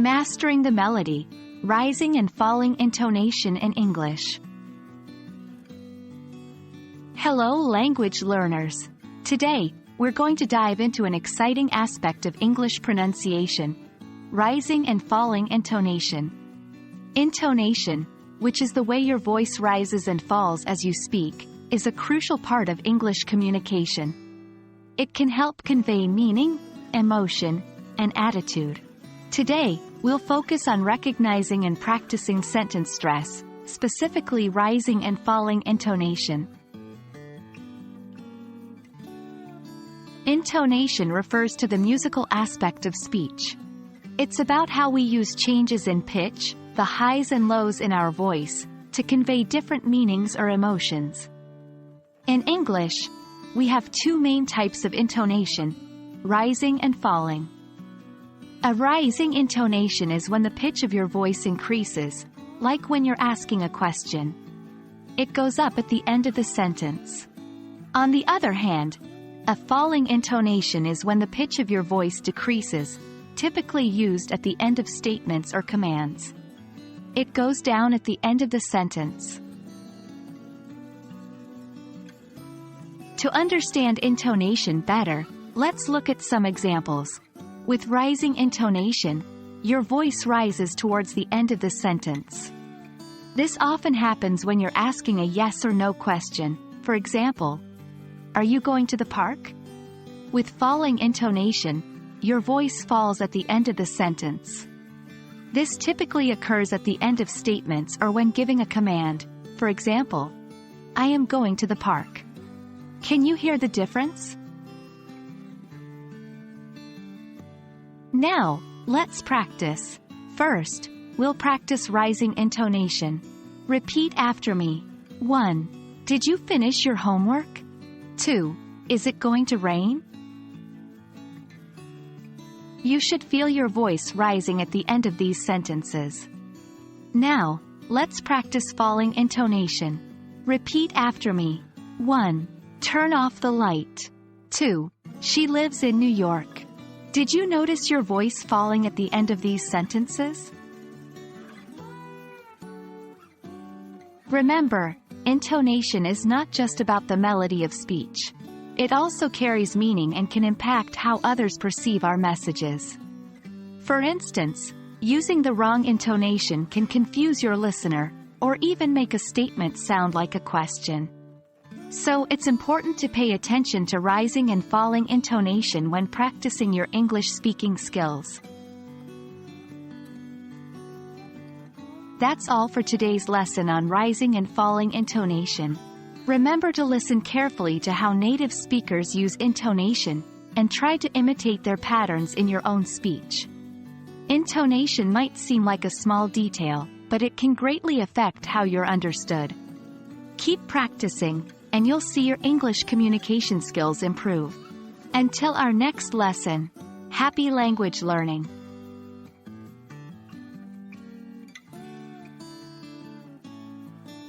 Mastering the melody, rising and falling intonation in English. Hello language learners. Today, we're going to dive into an exciting aspect of English pronunciation, rising and falling intonation. Intonation, which is the way your voice rises and falls as you speak, is a crucial part of English communication. It can help convey meaning, emotion, and attitude. Today, we'll focus on recognizing and practicing sentence stress, specifically rising and falling intonation. Intonation refers to the musical aspect of speech. It's about how we use changes in pitch, the highs and lows in our voice, to convey different meanings or emotions. In English, we have two main types of intonation: rising and falling. A rising intonation is when the pitch of your voice increases, like when you're asking a question. It goes up at the end of the sentence. On the other hand, a falling intonation is when the pitch of your voice decreases, typically used at the end of statements or commands. It goes down at the end of the sentence. To understand intonation better, let's look at some examples. With rising intonation, your voice rises towards the end of the sentence. This often happens when you're asking a yes or no question. For example, "Are you going to the park?" With falling intonation, your voice falls at the end of the sentence. This typically occurs at the end of statements or when giving a command. For example, "I am going to the park." Can you hear the difference? Now, let's practice. First, we'll practice rising intonation. Repeat after me. 1. Did you finish your homework? 2. Is it going to rain? You should feel your voice rising at the end of these sentences. Now, let's practice falling intonation. Repeat after me. 1. Turn off the light. 2. She lives in New York. Did you notice your voice falling at the end of these sentences? Remember, intonation is not just about the melody of speech. It also carries meaning and can impact how others perceive our messages. For instance, using the wrong intonation can confuse your listener, or even make a statement sound like a question. So it's important to pay attention to rising and falling intonation when practicing your English speaking skills. That's all for today's lesson on rising and falling intonation. Remember to listen carefully to how native speakers use intonation, and try to imitate their patterns in your own speech. Intonation might seem like a small detail, but it can greatly affect how you're understood. Keep practicing, and you'll see your English communication skills improve. Until our next lesson, happy language learning!